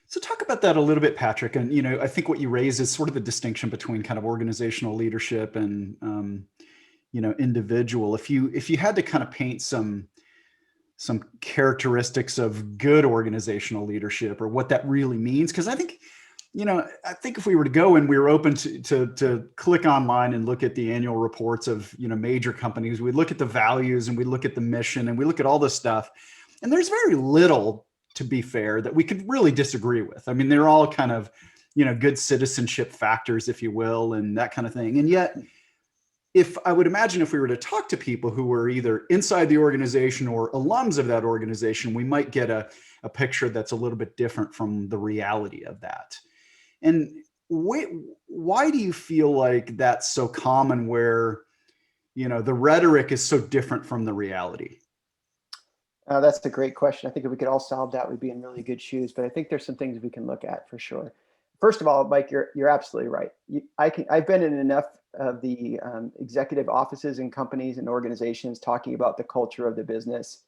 So talk about that a little bit, Patrick. And, I think what you raised is sort of the distinction between kind of organizational leadership and, individual. If you had to kind of paint some characteristics of good organizational leadership or what that really means, because I think if we were to go and we were open to click online and look at the annual reports of, major companies, we look at the values and we look at the mission and we look at all this stuff. And there's very little, to be fair, that we could really disagree with. I mean, they're all kind of, good citizenship factors, if you will, and that kind of thing. And yet, if I would imagine if we were to talk to people who were either inside the organization or alums of that organization, we might get a picture that's a little bit different from the reality of that. And why do you feel like that's so common where, the rhetoric is so different from the reality? That's a great question. I think if we could all solve that, we'd be in really good shoes. But I think there's some things we can look at for sure. First of all, Mike, you're absolutely right. I've been in enough of the executive offices and companies and organizations talking about the culture of the business,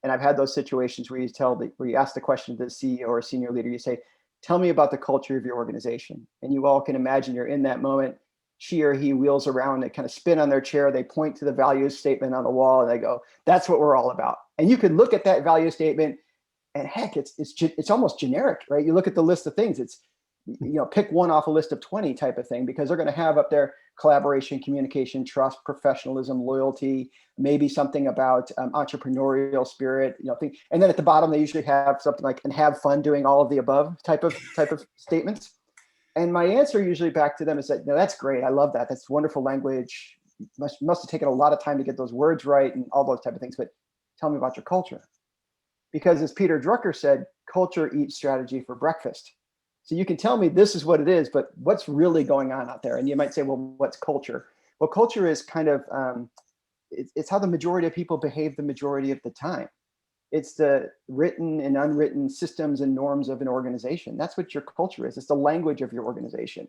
and I've had those situations where you ask the question to the CEO or senior leader. You say, "Tell me about the culture of your organization," and you all can imagine you're in that moment. She or he wheels around, they kind of spin on their chair, they point to the values statement on the wall, and they go, "That's what we're all about." And you can look at that value statement, and heck, it's almost generic, right? You look at the list of things, it's pick one off a list of 20 type of thing, because they're going to have up there collaboration, communication, trust, professionalism, loyalty, maybe something about entrepreneurial spirit, thing. And then at the bottom, they usually have something like, "and have fun doing all of the above" type of statements. And my answer usually back to them is that, "No, that's great. I love that. That's wonderful language. Must have taken a lot of time to get those words right and all those type of things. But tell me about your culture." Because as Peter Drucker said, culture eats strategy for breakfast. So you can tell me this is what it is, but what's really going on out there? And you might say, "Well, what's culture?" Well, culture is kind of, it's how the majority of people behave the majority of the time. It's the written and unwritten systems and norms of an organization. That's what your culture is. It's the language of your organization.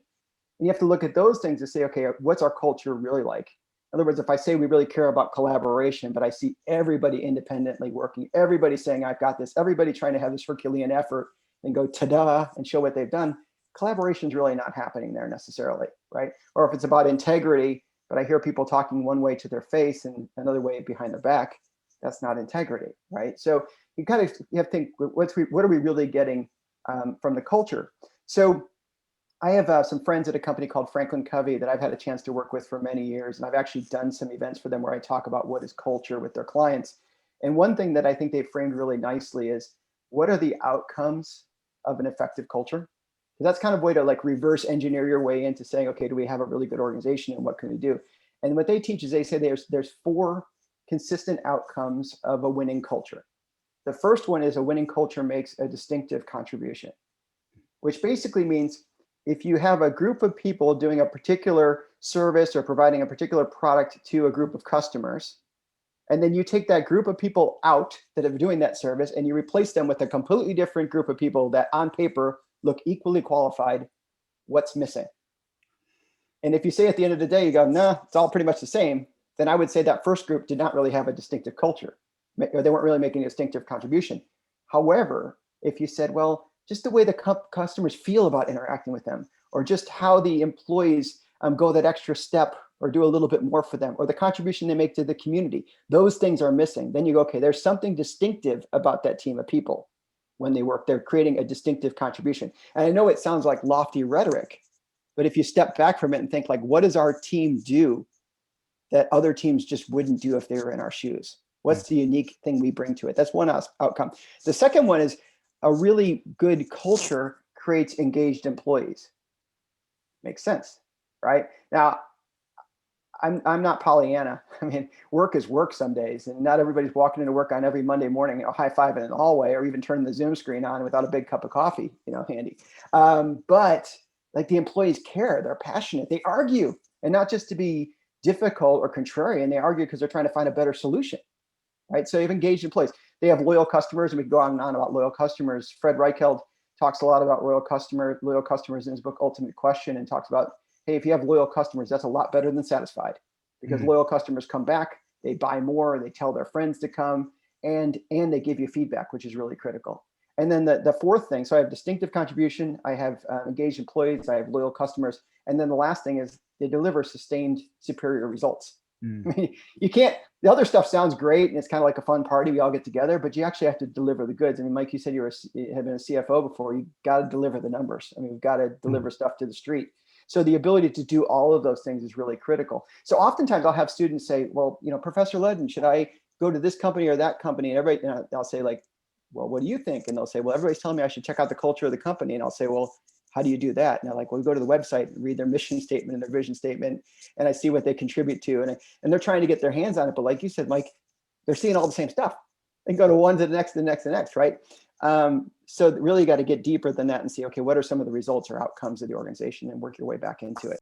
And you have to look at those things to say, okay, what's our culture really like? In other words, if I say we really care about collaboration, but I see everybody independently working, everybody saying, "I've got this," everybody trying to have this Herculean effort and go ta-da and show what they've done, collaboration is really not happening there necessarily, right? Or if it's about integrity, but I hear people talking one way to their face and another way behind their back, that's not integrity, right? So you have to think, what are we really getting from the culture? So I have some friends at a company called Franklin Covey that I've had a chance to work with for many years, and I've actually done some events for them where I talk about what is culture with their clients. And one thing that I think they framed really nicely is, what are the outcomes of an effective culture? Because that's kind of a way to like reverse engineer your way into saying, okay, do we have a really good organization and what can we do? And what they teach is, they say there's 4 consistent outcomes of a winning culture. The first one is, a winning culture makes a distinctive contribution, which basically means if you have a group of people doing a particular service or providing a particular product to a group of customers, and then you take that group of people out that are doing that service and you replace them with a completely different group of people that on paper look equally qualified, what's missing? And if you say at the end of the day, you go, "No, it's all pretty much the same," then I would say that first group did not really have a distinctive culture, or they weren't really making a distinctive contribution. However, if you said, well, just the way the customers feel about interacting with them, or just how the employees go that extra step or do a little bit more for them, or the contribution they make to the community, those things are missing. Then you go, okay, there's something distinctive about that team of people. When they work, they're creating a distinctive contribution. And I know it sounds like lofty rhetoric, but if you step back from it and think, like, what does our team do that other teams just wouldn't do if they were in our shoes? What's the unique thing we bring to it? That's one outcome. The second one is, a really good culture creates engaged employees. Makes sense, right? Now, I'm not Pollyanna. I mean, work is work some days, and not everybody's walking into work on every Monday morning, high-fiving in the hallway, or even turning the Zoom screen on without a big cup of coffee, handy. But like, the employees care, they're passionate, they argue, and not just to be difficult or contrarian, they argue because they're trying to find a better solution, right? So you have engaged employees. They have loyal customers, and we can go on and on about loyal customers. Fred Reichheld talks a lot about loyal customers in his book, Ultimate Question, and talks about, hey, if you have loyal customers, that's a lot better than satisfied, because loyal customers come back, they buy more, they tell their friends to come, and they give you feedback, which is really critical. And then the fourth thing, so I have distinctive contribution, I have engaged employees, I have loyal customers. And then the last thing is they deliver sustained superior results. I mean, you can't, the other stuff sounds great and it's kind of like a fun party, we all get together, but you actually have to deliver the goods. I mean, Mike, you said you had been a CFO before, you got to deliver the numbers. I mean, we've got to deliver stuff to the street. So the ability to do all of those things is really critical. So oftentimes I'll have students say, well, Professor Leddin, should I go to this company or that company? And everybody, I'll say like, well, what do you think? And they'll say, well, everybody's telling me I should check out the culture of the company. And I'll say, well, how do you do that? And they're like, well, we go to the website and read their mission statement and their vision statement, and I see what they contribute to. And they're trying to get their hands on it. But like you said, Mike, they're seeing all the same stuff. They go to one to the next, the next, the next, right? So really you got to get deeper than that and see, okay, what are some of the results or outcomes of the organization and work your way back into it.